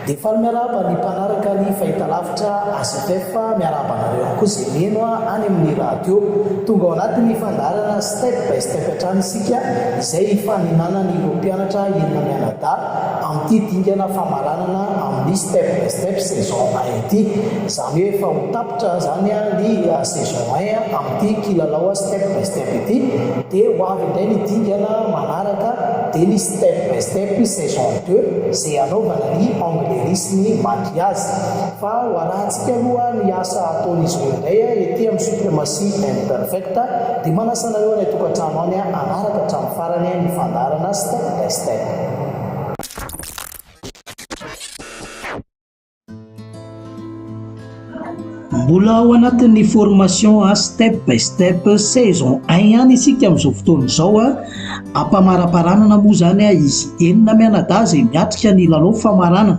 dia efa miaraba ny mpanaraka ny fahitalavitra ACTF miaraba anareo ihany koa izay meno any amin'ny radio. Tonga ao anatin'ny fandarana step by step hatrany isika izay faninanany ireo mpianatra enina mianada amin'ity dingana famaranana amin'ny step by step saison 1 ity. Izany hoe efa ho tapitra zany ny saison 1 amin'ity kilalao step by step ity, dia ho avy indray ny dingana manaraka dia ny step by step saison 2 izay anaovana ny anglerisme maquillage. Fa ho arahantsika aloha ny asa ataon'izy ireo indray ety amin'ny supremacy imperfecta, dia manasa anareo ny tokantrano any anaraka hatramin'ny farany ny fandarana step by step. Mbola ao anatin'ny formation step by step saison 1 ihany isika amin'izao fotoana izao ampamaraparanana moa zany izy enina mianadahy izay miatrika ny lalao famaranana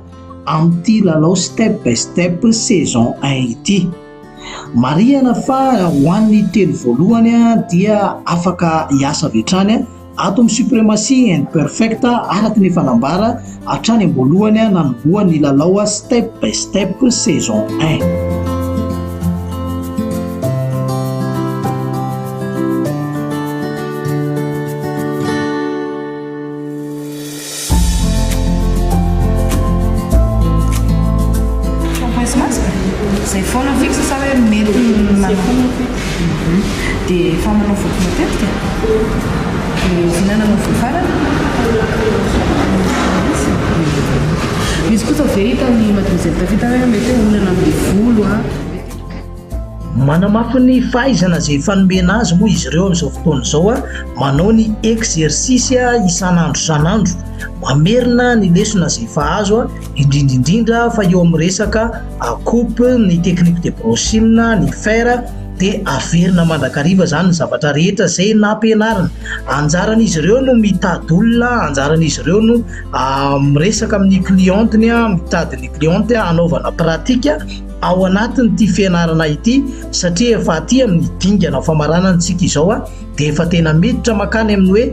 amin'ity lalao step by step saison 1 ity. Marihana fa ho an'ny telo voalohany dia afaka hiasa vetrany ato amin'ny supremacy imperfecta araka ny fanambara hatrany am-boalohany nanombohan'ny lalao step by step saison 1. Zay foana fixe sa hoe mety dia efa manao voko matetika dia fihinanana voko farany misy kosa verita ny mademoiselle Tafita hoe mety olana amin'ny volo manamafy ny fahaizana izay fanomena azy moa izy ireo amin'izao fotoana izao manao ny exercice isan'andro isan'andro, mamerina ny lesona izay efa azo indrindrindrindra fa eo amin'ny resaka coupe, ny technique de brochine, ny fer, dia averina mandrakariva zany ny zavatra rehetra izay nampianarana. Anjaran'izy ireo no mitady olona, anjaran'izy ireo no miresaka amin'ny clienteny, mitady ny cliente anaovana pratika ao anatin'ity fianarana ity, satria efa aty amin'ny dingana famaranantsika izao dia efa tena miditra makany amin'ny hoe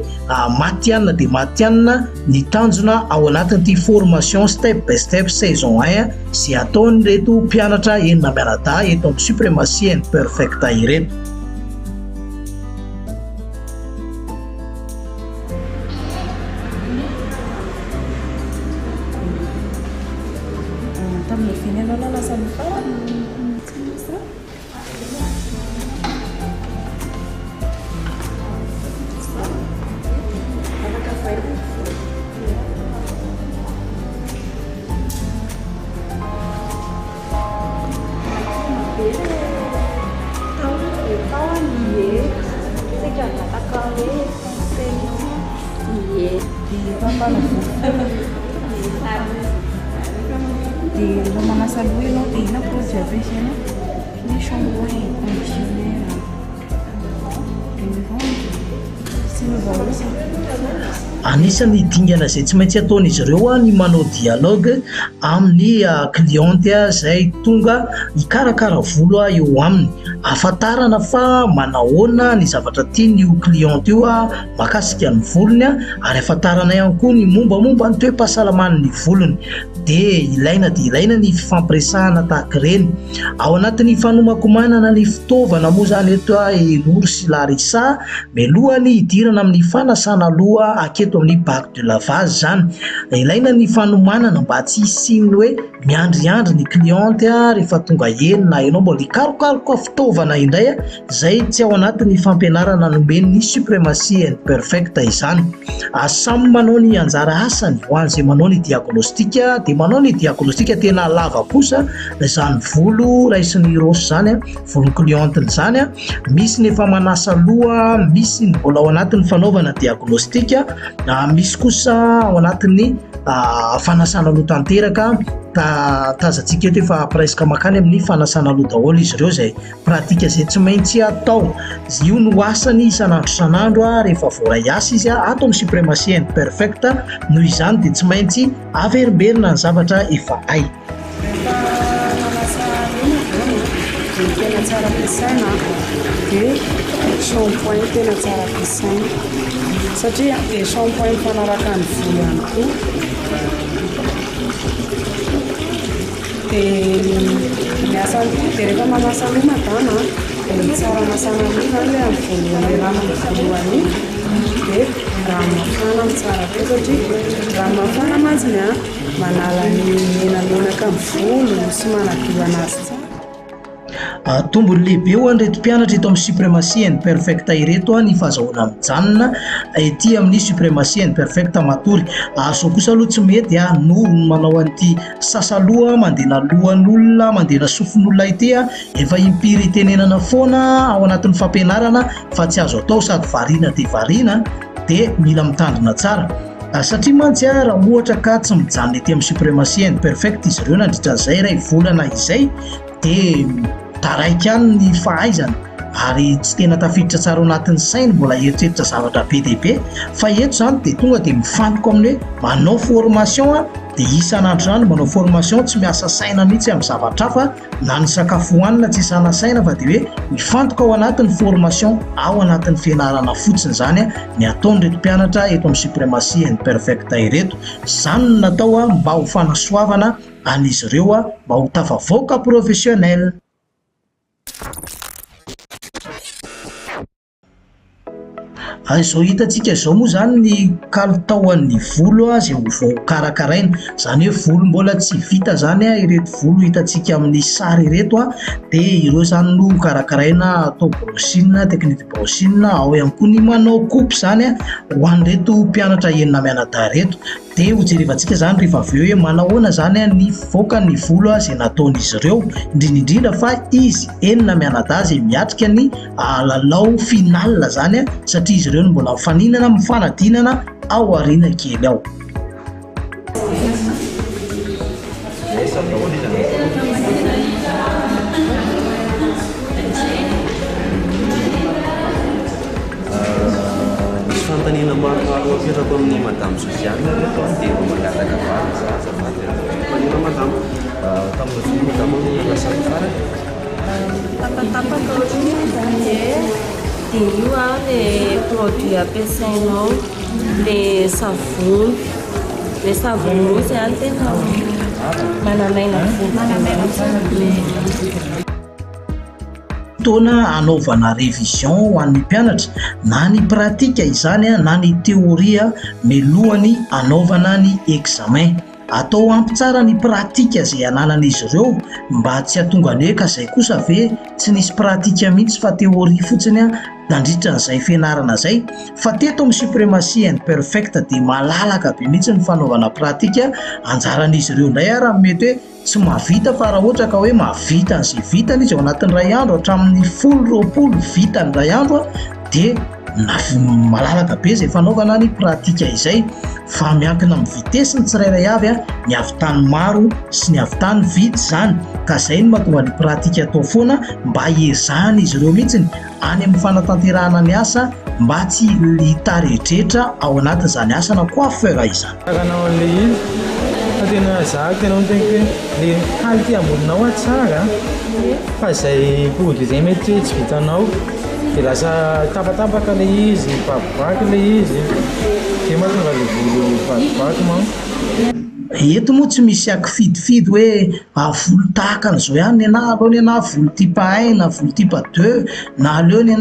matianina dia matianina ny tanjona ao anatin'ity formation step by step saison 1 sy ataon'ireto mpianatra enina mianadahy eto amin'ny supremacy imperfecta ireto. Dia manasa loha ianao dia ina produit ampiasaina? Ny shampoing, conditionnaire, sy ny vahoaka. Anisan'ny dingana izay tsy maintsy ataon'izy ireo ny manao dialogue amin'ny cliente izay tonga hikarakara volo eo aminy, ahafantarana fa manahoana ny zavatra tiany io cliente io mahakasika ny volony, ary ahafantarana ihany koa ny mombamomba ny toe-pahasalaman'ny volony. Dia ilaina ny fifampiresahana tahaka ireny ao anatin'ny fanomakomanana ny fitaovana moa zany eto Eloro sy Larissa, mialohany hidirana amin'ny fanasana loha aketo amin'ny bac de lavage zany. Ilaina ny fanomanana mba tsy hisiny hoe miandriandry ny cliente rehefa tonga enina ianao mbola hikarokaroka fitaovana indray izay tsy ao anatin'ny fampianarana nomeny ny supremacy imperfecta izany. Samy manao ny anjara asany, ho an'izay manao ny diagnostika dia manao ny diagnostika tena lava kosa izany volo raisin'ny rosy zany, volo clienteny zany. Misy ny efa manasa loha, misy ny mbola ao anatin'ny fanaovana diagnostika, misy kosa ao anatin'ny fanasana loha tanteraka. Tazantsika eto efa presque makany amin'ny fanasana loha daholo izy ireo, izay pratika izay tsy maintsy atao. Io no asany isan'andro isan'andro rehefa voaray asa izy ato amin'ny supremacy imperfecta. Noho izany dia tsy maintsy averimberina ny zavatra efa hay. Tena tsara ampiasaina dia shampoing tena tsara ampiasaina satria dia shampoing mifanaraka ny volo ihany koa. dia miasa dia rehefa mamasa loha madama dia tsara masana loha zany hoe amin'ny voalohany rano amin'ny voalohany dia rano mafana mitsara be satria rano mafana mantsiny a manala ny menamenaka amin'ny volo sy manadio anazy tsara. Tombony lehibe ho an'ireto mpianatra eto amin'ny suprematie and perfecta ireto ny fahazahoana mijanona ety amin'ny suprematie and perfecta matory. Sao kosa aloha tsy mety no manao an'ity sasaloha mandena lohan'olona mandena sofon'olona ity efa impiry tenenana foana ao anatin'ny fampianarana fa tsy azo atao sady variana dia variana dia mila mitandrina tsara. Satria mantsy raha ohatra ka tsy mijanona ety amin'ny suprematie and perfecta izy ireo nandritran'izay iray volana izay dia taraiky ihany ny fahaizana ary tsy tena tafiditra tsara ao anatin'ny sainy mbola eritreritra zavatra be dia be fa eto zany dia tonga dia mifantoko amin'ny hoe manao formation dia isan'andro zany manao formation tsy miasa saina mihitsy amin'ny zavatra hafa na ny sakafo hohanina tsy isana saina fa dia hoe mifantoka ao anatin'ny formation ao anatin'ny fianarana fotsiny zany ny ataon'ireto mpianatra eto amin'ny suprematie and perfecta ireto. Izany natao mba ho fanasoavana an'izy ireo mba ho tafavoaka professionnel. Izao hitantsika izao moa zany ny kalitaon'ny volo izay vao karakaraina, zany hoe volo mbola tsy vita zany ireto volo hitantsika amin'ny sary ireto dia ireo zany no karakaraina atao brochine, technique brochine, ao ihany koa ny manao coupe zany ho an'ireto mpianatra enina mianadahy reto. Dia ho jerevantsika zany rehefa avy eo hoe manahoana zany ny voaka ny volo izay nataon'izy ireo indrindra fa izy enina mianadahy izay miatrika ny lalao final zany satria izy ireo no mbola mifaninana mifanadinana ao aoriana kely ao. Fantanina maromaro apetrako amin'ny madame Josiane rehefa dia mangataka vary zaza fantanina madame tamin'ny volo tamin'ny lasany farany tapatapaka ohatrany zany dia io le produit ampiasainao le savony misy any tena manamaina fotoana anaovana révision ho an'ny mpianatra na ny pratika izany na ny teoria milohany anaovana ny examen. Atao ampy tsara ny pratika izay ananan'izy ireo mba tsy hahatonga ny hoe ka izay kosa ve tsy nisy pratika mihitsy fa teoria fotsiny nandritran'izay fianarana izay. Fa teto amin'ny suprematie and perfecta dia malalaka be mihitsy ny fanaovana pratika anjaran'izy ireo indray raha mety hoe tsy mahavita fa raha ohatra ka hoe mahavita n'izay vitany izy ao anatin'ny ray andro hatramin'ny 10-20 vitany ray andro dia malalaka be izay fanaovana ny pratika izay. Fa miankina amin'ny vitesy ny tsirairay avy ny havitany maro sy ny havitany vitsy zany ka izay no mahatonga ny pratika atao foana mba hiezahana izy ireo mihitsy any amin'ny fanatanterahana ny asa mba tsy hitarehetrehitra ao anatin' izany asa na coiffeur izany. Rakanao an'ilay izy fa tena zahako tena hoe le haly ty amboninao tsara fa izay pody izay mety hoe tsy vitanao dia lasa tapatapaka le izy vakivaky le izy dia mahatonga le volo vakivaky mao. Eto moa tsy misy akifidifidy hoe volo tahaka an'izao ihany ny aleo ny volo type 1 na volo type 2 na aleo ny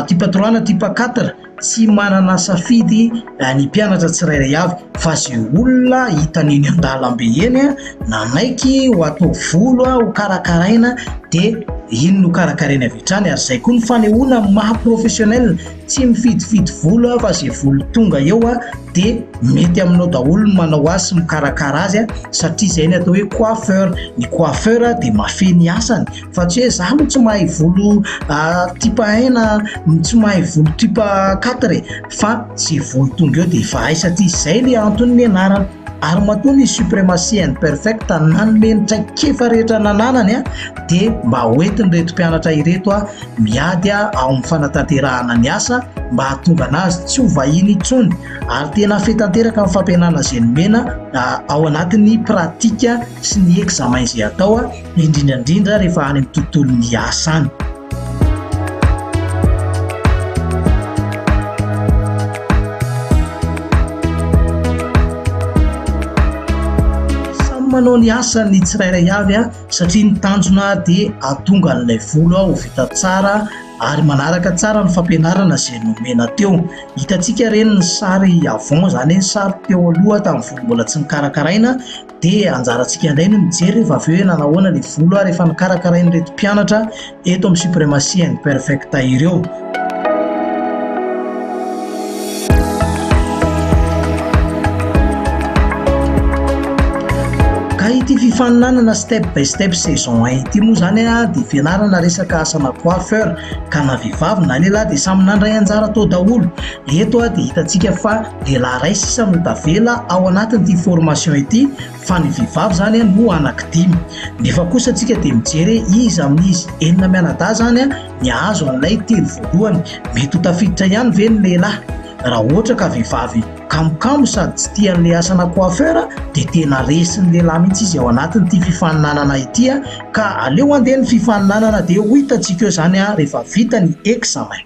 type 3 na type 4 tsy manana safidy ny mpianatra tsirairay avy fa zay olona hitan'iny an-dalambe eny nanaiky ho atao volo ho karakaraina dia iny no karakaraina avy hatrany ary izay koa ny fanehoana maha professionnel tsy mifidifidy volo fa zay volo tonga eo dia mety aminao daholo ny manao azy sy mikarakara azy satria izay ny atao hoe coiffeur. Ny coiffeur dia mafeny asany fa tsy hoe za no tsy mahay volo type 1 na tsy mahay volo type 4 fa zay volo tonga eo dia efa hay satria izay le antony ny anarana. Ary matoa ny suprematie and perfecta nanome ny traikefa rehetra nananany dia mba hoentin'ireto mpianatra ireto miady ao amin'ny fanatanterahana ny asa mba hahatonga anazy tsy ho vahiny intsony ary tena fetanteraka amin'ny fampianarana izay nomena ao anatin'ny pratika sy ny examen izay atao indrindrandrindra rehefa any amin'ny tontolon'ny asa any. manao ny asa ny tsirairay avy satria ny tanjona dia atonga n'ilay volo ho vita tsara ary manaraka tsara ny fampianarana izay nomena teo. Hitantsika reny ny sary avant zany sary teo aloha tamin'ny volo mbola tsy nikarakaraina dia anjarantsika indray no mijery rehefa avy eo nanahoana ny volo rehefa nikarakaraina reto mpianatra eto amin'ny Supremacy and Perfecta ireo. Ity fifaninanana step by step saison 1 ity moa zany dia fianarana resaka asana coiffeur ka na vehivavy na lehilahy dia samy nandray anjara tao daholo. Eto dia hitantsika fa lehilahy ray sisa no tavela ao anatin'ity formation ity fa ny vehivavy zany no anankidimy. Nefa kosa antsika dia mijery izy amin'izy enina mianadahy zany ny azo an'ilay telo voalohany. Mety ho tafiditra ihany ve ny lehilahy raha ohatra ka vehivavy kamokamo sady tsy tian'le asana coiffeur dia tena resin'ny lehilahy mihitsy izy ao anatin'ity fifaninanana ity ka aleo andeha ny fifaninanana dia ho hitantsika eo zany rehefa vita ny examen.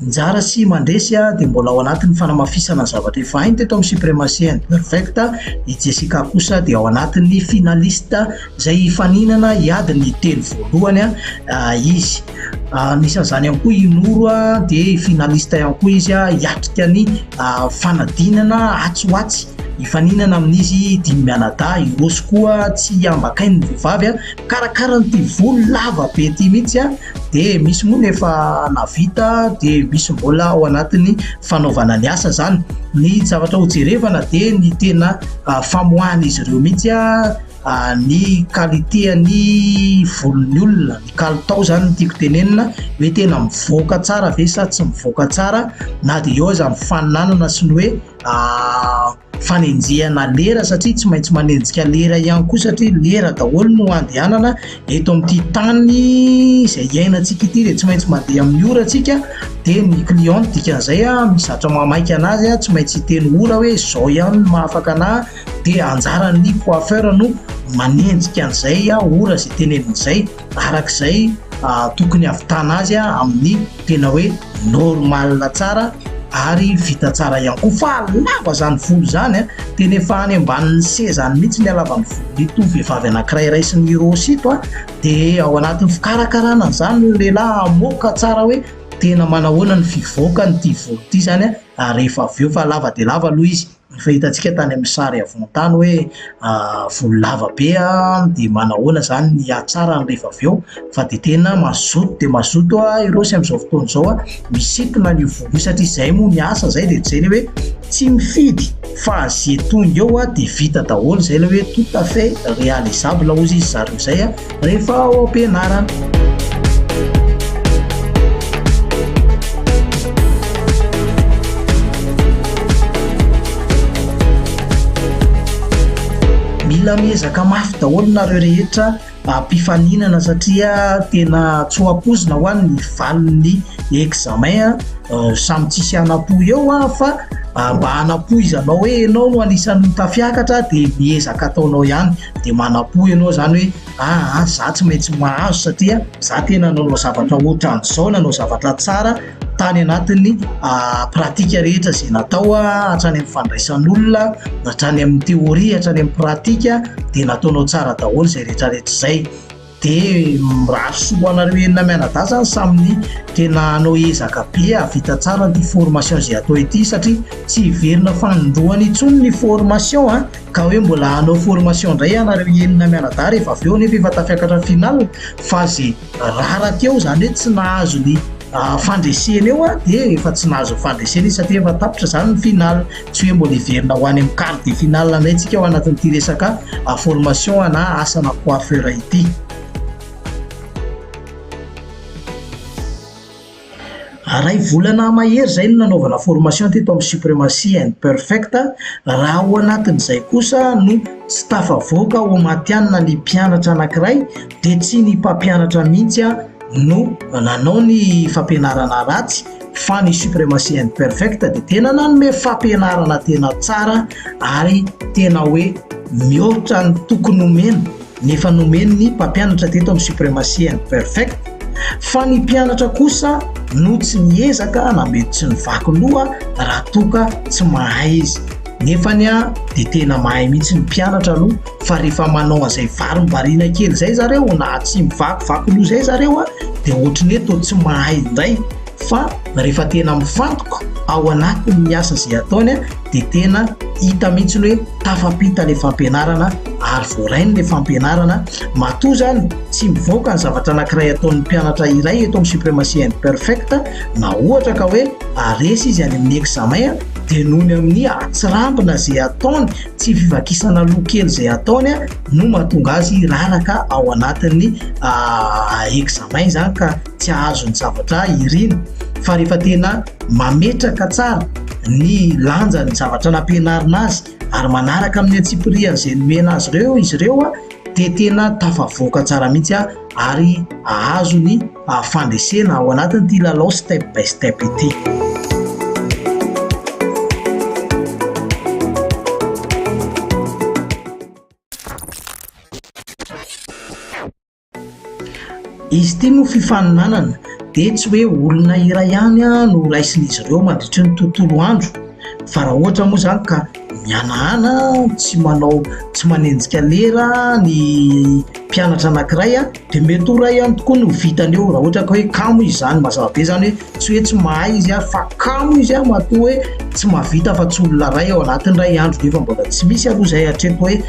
Njara sy mandresy dia mbola ao anatin'ny fanamafisana ny zavatra efa hainy teto amin'ny Supremacy and Perfecta. I Jessica kosa dia ao anatin'ny finalista izay hifaninana hiady ny telo voalohany izy. Anisan'izany ihany koa i Noro dia finalista ihany koa izy hiatrika ny fanadinana atsoatsy hifaninana amin'izy dimy mianadahy. I Rosy koa tsy ambakainy ny vehivavy karakara nyity volo lava be ity mihitsy dia misy moa nefa navita dia misy mbola ao anatin'ny fanaovana ny asa zany. Ny zavatra ho jerevana dia ny tena famoahana izy ireo mihitsy ny qualité ny volon'ny olona, ny kalitao zany tiako tenenina hoe tena mivoaka tsara ve sa tsy mivoaka tsara, na dia eo aza mifaninanana sy ny hoe fanenjehana lera satria tsy maintsy manenjika lera ihany koa satria lera daholo no andehanana eto amin'ity tany izay iainantsika ity dia tsy maintsy mandeha amin'ny ora antsika dia ny client dikan'izay mizatra mamaika anazy tsy maintsy hiteny ora hoe zao ihany no mahafaka anahy dia anjaran'ny coiffeur no manenjika an'izay ora izay tenenin'izay arak'izay tokony havitana azy amin'ny tena hoe normal tsara ary vita tsara ihany koa. Fa lava zany volo zany tena efa any ambanin'ny sezany mihitsy ny alavany volo ito vehivavy anankiray raisin'ny Rosy ito dia ao anatin'ny fikarakarana zany ny lehilahy amoaka tsara hoe tena manahoana ny fivoaka nyity volo ity zany rehefa avy eo fa lava dia lava aloha izy. Fa hitantsika tany amin'ny sary avontany hoe volo lava be dia manahoana zany ny atsara ny rehefa avy eo fa dia tena mazoto dia mazoto i Rosy amin'izao fotoana izao misintona ny volo satria izay moa ny asa zay dia jery hoe tsy mifidy fa zay tonga eo dia vita daholo zay ilay hoe tout à fait réalisable ozy izy zareo izay rehefa ao am-pianarana. Mila miezaka mafy daholo nareo rehetra mpifaninana satria tena tsoapozina ho an'ny valon'ny examen samy tsisy anapo eo fa mba anapo izy anao hoe ianao no anisan'ny tafiakatra dia miezaka ataonao ihany dia manapo ianao zany hoe za tsy maintsy mahazo satria za tena nanao zavatra ohatran'izao, nanao zavatra tsara tany anatin'ny pratika rehetra izay natao hatrany amin'ny fandraisan'olona, hatrany amin'ny teoria, hatrany amin'ny pratika dia nataonao tsara daholo izay rehetrarehetra izay. Dia raha soa anareo enina mianadahy zany saminy tena anao ezaka be vita tsara ny formation izay atao ity satria tsy hiverina fanindroany intsony ny formation ka hoe mbola anao formation indray anareo enina mianadahy rehefa avy eo nefa efa tafiakatra final fa izay rarakeo zany hoe tsy nahazo ny fandresena eo dia efa tsy nahazo fandresena izy satria efa tapitra zany ny final, tsy hoe mbola hiverina ho any amin'ny quart de final antsika ao anatin'ity resaka formation na asana coiffeur ity. Ray volana mahery zay no nanaovana formation teto amin'ny Supremacy and Perfecta. Raha ao anatin'izay kosa no tsy tafavoaka ho matianina ny mpianatra anankiray dia tsy ny mpampianatra mihitsy no nanao ny fampianarana ratsy fa ny Supremacy and Perfecta dia tena nanome fampianarana tena tsara ary tena hoe mihoatra ny tokony omena nefa nomeny ny mpampianatra teto amin'ny suprématie imperfect. Fa ny mpianatra kosa no tsy miezaka na mety tsy nivaky loha raha toka tsy mahay izy. Nefany a de tena mahay mihitsy ny mpianatra aloha, fa rehefa manao an'izay varim-bariana kely zay zareo na tsy mivakivaky loha zay zareo a de ohatrany hoe toa tsy mahay indray. Fa rehefa tena mifantoka ao anatin'ny asa izay ataony a de tena hita mihitsy hoe tafampita le fampianarana ary voarainy le fampianarana. Matoa zany tsy mivoaka ny zavatra anankiray ataon'ny mpianatra iray eto amin'ny suprématie imperfect, na ohatra ka hoe aresy izy any amin'ny examen de nohony amin'ny atsirambina zay ataony, tsy fivakisana loha kely zay ataony no mahatonga azy raraka ao anatin'ny examen zany ka tsy ahazo ny zavatra irina. Fa rehefa tena mametraka tsara ny lanja ny zavatra nampianarina azy ary manaraka amin'ny atsipiriany zay nomena azy ireo izy ireo a de tena tafavoaka tsara mihitsy ary ahazo ny fandresena ao anatin'ity lalao step by step ity. Izy ity moa fifaninanana de tsy hoe olona iray ihany no raisin'izy ireo mandritry ny tontolo andro, fa raha ohatra moa zany ka mianahana tsy manenjika lera ny mpianatra anankiray de mety ho ray ihany tokoa no vitany eo. Raha ohatra ka hoe kamo izy zany mazava be zany hoe tsy hoe tsy mahay izy fa kamo izy matoa hoe tsy mahavita fa tsy olona ray ao anatin'ny ray andro. Nefa mbola tsy misy aloha zay hatreto hoe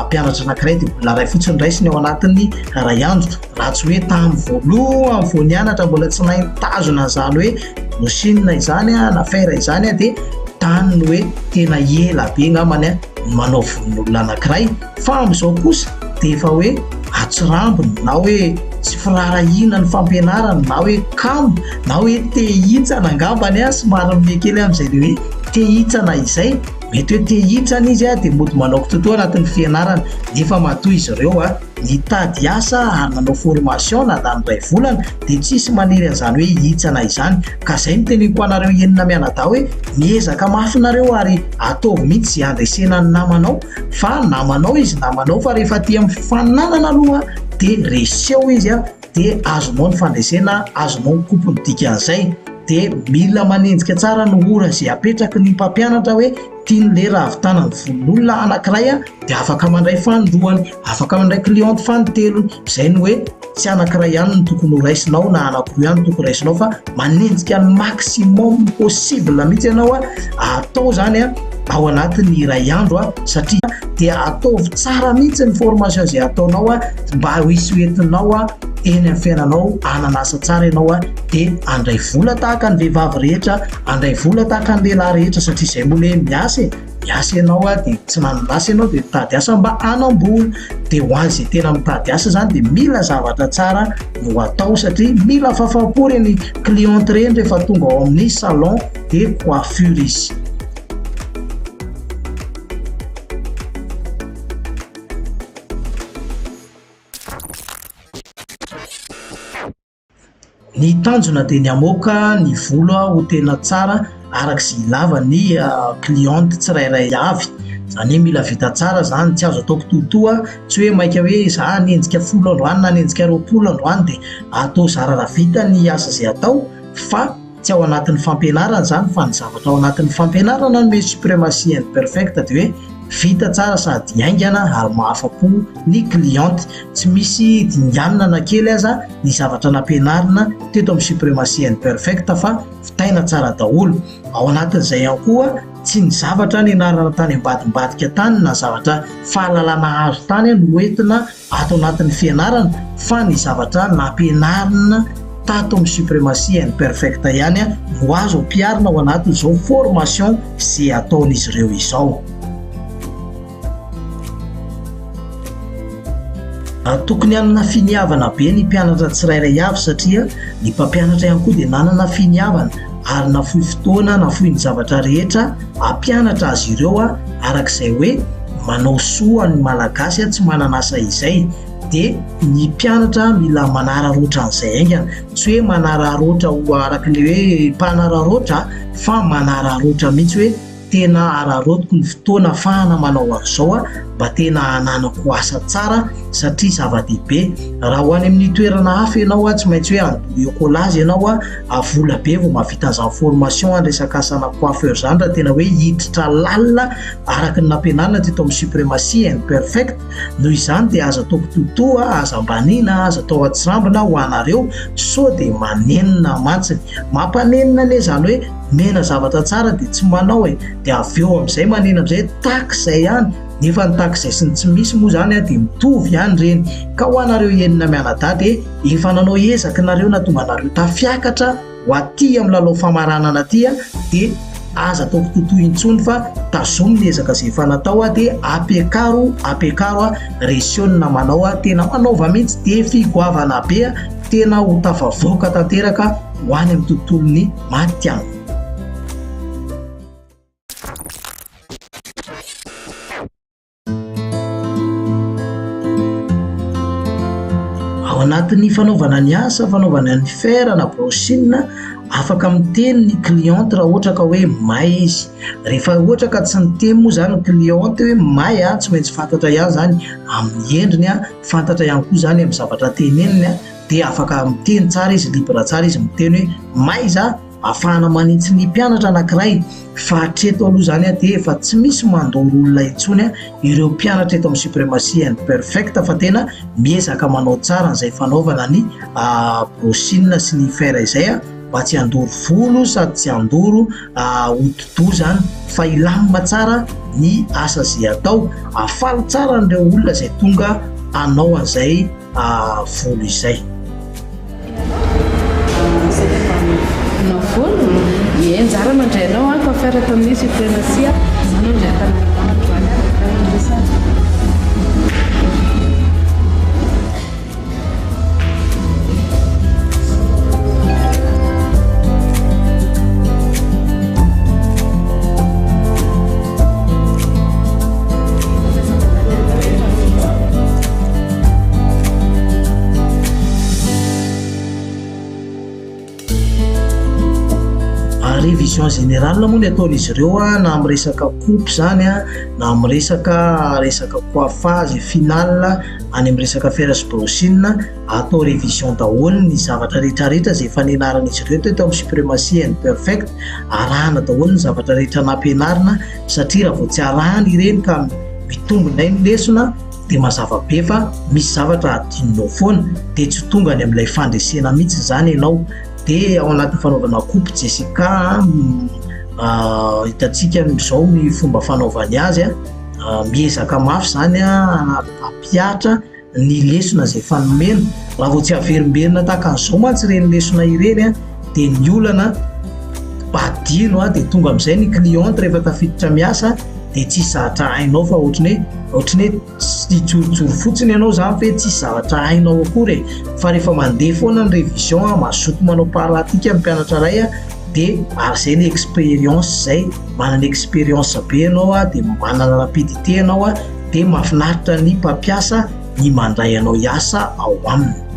mpianatra anankiray de olona ray fotsiny raisiny ao anatin'ny ray andro, raha tsy hoe tamin'ny voalohany vao nianatra mbola tsy nahay nitazona an'izany hoe machine izany na fer izany de tany no hoe tena ela be ngamany manao von'olona anankiray. Fa amin'izao kosa de efa hoe atsirambiny na hoe tsy firarahina ny fampianarana na hoe kamo na hoe tehitsana angambany somary mie kely amin'izay le hoe tehitsana izay, mety hoe tehitsana izy de mody manao totoa anatin'ny fianarana. Nefa matoa izy ireo nitady asa ary nanao formation nadany ray volana de tsisy maniry an'izany hoe hitsana izany. Ka zay no teneniko anareo enina mianadahy hoe miezaka mafinareo ary ataovy mihitsy zay andresena ny namanao, fa namanao izy namanao fa rehefa ty amin'ny fifaninanana aloha de reseo izy de azonao ny fandresena, azonao ny kompony dikan'izay. De mila manenjika tsara ny ora zay apetraky ny mpampianatra hoe tiany lera avitanany volon'olona anankiray de afaka mandray fanindroany, afaka mandray cliente fanitelony. Zay no hoe tsy anankiray ihany no tokony ho raisinao na anankiroa ihany tokony raisinao, fa manenjika ny maximum possible mihitsy ianao atao zany ao anatin'ny iray andro satria de ataovy tsara mihitsy ny formation zay ataonao mba hoisy hoentinao eny amin'ny fiainanao, ananasa tsara ianao de andray vola tahaka ny vehivavy rehetra, andray vola tahaka ny lehilahy rehetra, satria zay moa le miasa ianao de tsy manonasa ianao de mitady asa mba anambola. De ho an'izay tena mitady asa zany de mila zavatra tsara no atao, satria mila fafapo reny cliente reny rehefa tonga ao amin'ny salon de coiffure izy. Ny tanjona de ny amoaka ny volo ho tena tsara arak'izay ilava ny cliente tsirairay avy. Zany hoe mila vita tsara zany, tsy azo ataoko totoa, tsy hoe maika hoe za nenjika 10 androany na nenjika 20 androany de atao zarara vita ny asa zay atao, fa tsy ao anatin'ny fampianarana zany fa ny zavatra ao anatin'ny fampianarana no suprématie imperfect de hoe vita tsara sady aingana ary mahafapo ny cliente. Tsy misy dinganina na kely aza ny zavatra nampianarina teto amin'ny suprématie imperfect fa fitaina tsara daholo. Ao anatin'izay ihany koa tsy ny zavatra ny anarana tany ambadimbadika tany na zavatra fahalalana azo tany no entina atao anatin'ny fianarana, fa ny zavatra nampianarina tato amin'ny suprématie imperfect ihany no azo ampiarina ao anatin'izao formation zay ataon'izy ireo izao. Tokony hanana finiavana be ny mpianatra tsirairay avy satria ny mpampianatra ihany koa dia nanana finiavana ary nafohy fotoana nafohy ny zavatra rehetra ampianatra azy ireo arak'izay hoe manao soa ny malagasy tsy mananasa izay. De ny mpianatra mila manararoatra an'izay aingana, tsy hoe manararoatra ho arak'le hoe mpanararoatra fa manararoatra mihitsy hoe tena ararotiko ny fotoana ahafahana manao an'izao mba tena hananako asa tsara satria zava-dehibe. Raha ho any amin'ny toerana hafa ianao tsy maintsy hoe andoha écolage ianao vola be vao mahavita an'izany formation andresaka asana coiffeur zany raha tena hoe hiditra lalina araka ny nampianarina teto amin'ny suprématie and perfect. Noho izany dia aza atao totoa, aza mbanina, aza atao atsirambina ho anareo so dia manenina mantsiny. Mampanenina anie zany hoe mena zavatra tsara dia tsy manao dia avy eo amin'izay manena amin'izay takizay ihany. Nefa ny takizay sy ny tsy misy moa zany dia mitovy ihany reny. Ka ho anareo enina mianadaty efa nanao ezaka nareo na tonga anareo tafiakatra ho aty amin'ny lalao famaranana aty dia aza atao totoy intsony fa tazomy ny ezaka izay efa natao dia ampiakaro resionina manao tena manaova mihitsy dia figoavana be tena ho tafavoaka tanteraka ho any amin'ny tontolony matiana. Ao anatin'ny fanaovana ny asa, fanaovana ny fer na brochine, afaka miteny ny cliente raha ohatra ka hoe may izy. Rehefa ohatra ka tsy niteny moa zany ny cliente hoe may tsy maintsy fantatra ihany zany amin'ny endriny fantatra ihany koa zany amin'ny zavatra teneniny dia afaka miteny tsara izy, libre tsara izy miteny hoe may za afahana manitsy ny mpianatra anankiray. Fa hatreto aloha zany dia efa tsy misy mandoro olona intsony ireo mpianatra eto amin'ny suprématie and perfect fa tena miezaka manao tsara izay fanaovana ny brochine sy ny fer izay mba tsy handoro volo sady tsy handoro hodi-doha zany fa ilamina tsara ny asa izay atao, afaly tsara n'ireo olona izay tonga hanao an'izay volo izay. Nzara mandrainao coiffeur eto amin'ny suprématie zany ndray révision générale moa ny ataon'izy ireo na amin'ny resaka coupe zany na amin'ny resaka coiffage final any amin'ny resaka fer sy brochine atao révision daholo ny zavatra rehetrarehetra izay efa nianaran'izy ireo teto amin'ny suprématie and perfect. Arahana daholo ny zavatra rehetra nampianarina satria raha vao tsy arahana ireny ka mitombona ny lesona dia mazava be fa misy zavatra adinonao foana dia tsy tonga any amin'ilay fandresena mihitsy zany ianao. Dia ao anatin'ny fanaovana coupe Jessica hitantsika izao ny fomba fanaovany azy miezaka mafy zany ampiatra ny lesona izay fanomena. Raha vao tsy averimberina tahaka an'izao mantsy ireny lesona ireny dia ny olana badino dia tonga amin'izay ny cliente rehefa tafiditra miasa dia tsy zatra hainao fa ohatrany hoe tsy jorojoro fotsiny ianao zany fa tsy zavatra hainao akory fa rehefa mandeha foana ny révision mazoto manao pratika ny mpianatra iray dia arzay ny expérience zay manana expérience be ianao dia manana rapidité ianao dia mahafinaritra ny mpampiasa ny mandray anao hiasa ao aminy.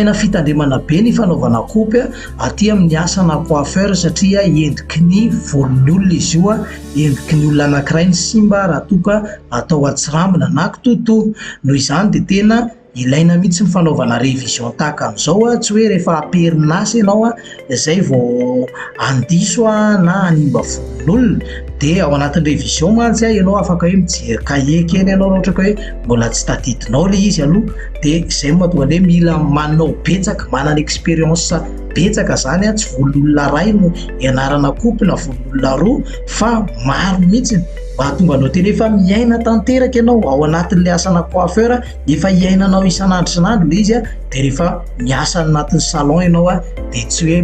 Aina fitandremana be ny fanaovana coupe aty amin'ny asana coiffeur satria endriky ny volon'ny olona izy io endriky ny olona anankiray ny simba raha toka atao atsirambina na kitoto. Noho izany dia tena ilaina mihitsy ny fanaovana révision tahaka amin'izao tsy hoe rehefa aperinasa ianao izay vao andiso na animba volon'olona dia ao anatin'ny révision mantsy ianao afaka hoe mijery cahier kely ianao ohatra ka hoe mbola tsy tadidinao ilay izy aloha dia izay mahatonga hoe mila manao betsaka manana expérience betsaka zany tsy volon'olona ray no ianarana coupe na volon'olona roa fa maro mihitsy mahatonga anao tena efa miaina tanteraka ianao ao anatin'ilay asana coiffeur efa hiainanao isan'andro isan'andro ilay izy dia rehefa miasa anatin'ny salon ianao dia tsy hoe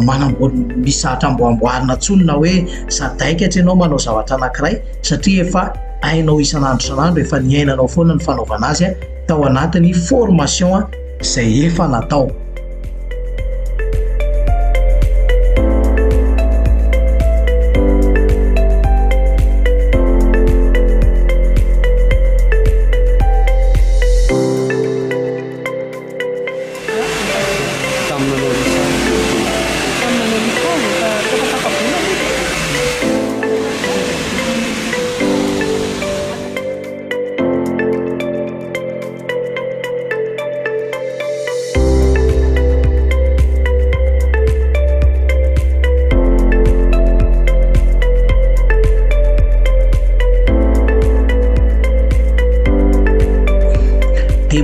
manambola misatra amboamboarina tsony na hoe sadaikatra ianao manao zavatra anankiray satria efa hainao isan'andro isan'andro efa niainanao foana ny fanaovana azy tao anatin'ny formation izay efa natao.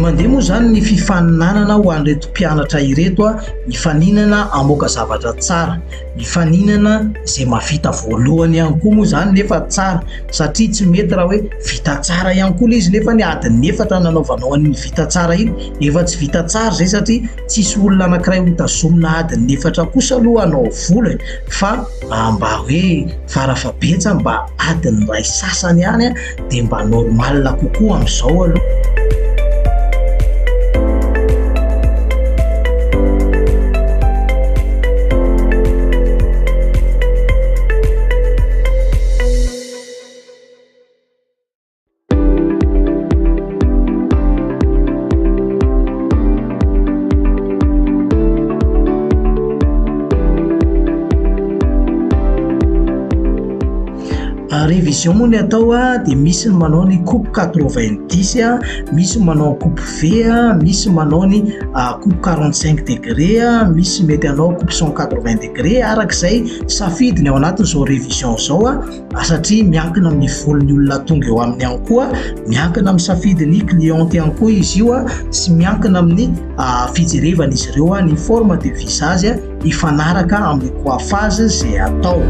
Mandeha moa zany ny fifaninanana ho an'ireto mpianatra ireto a, mifaninana amoaka zavatra tsara, mifaninana izay mahavita voalohany ihany koa moa zany nefa tsara, satria tsy mety raha hoe vita tsara ihany koa izy nefa ny adiny efatra nanaovanao an'iny vita tsara iny efa tsy vita tsara zay, satria tsisy olona anankiray ho tazomina adiny efatra kosa aloha hanao vola, fa mba hoe farafabetsa mba adiny ray sasany ihany a dia mba normal kokoa amin'izao aloha. Révision moa ny atao a dia misy ny manao ny coupe 90 a, misy manao coupe V a, misy manao ny coupe 45 degré a, misy mety anao coupe 180 degré, arak'izay safidiny ao anatin'izao révision zao a, satria miankina amin'ny volon'ny olona tonga eo aminy ihany koa, miankina amin'ny safidiny cliente ihany koa izy io a, sy miankina amin'ny fijerevana izy ireo a, ny forme de visage a ifanaraka amin'ny coiffage zay atao.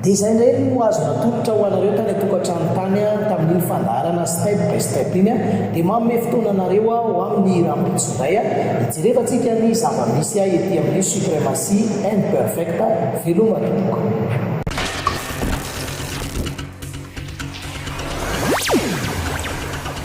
dia izay indray no azona tolotra ho anareo tany atokantrano tany tamin'iny fandarana step by step iny a dia manome fotoananareo a ho amin'ny rahampitsoray a hijerevantsika ny zava-misy a ety amin'ny supremacie and perfecta veloma tokoka.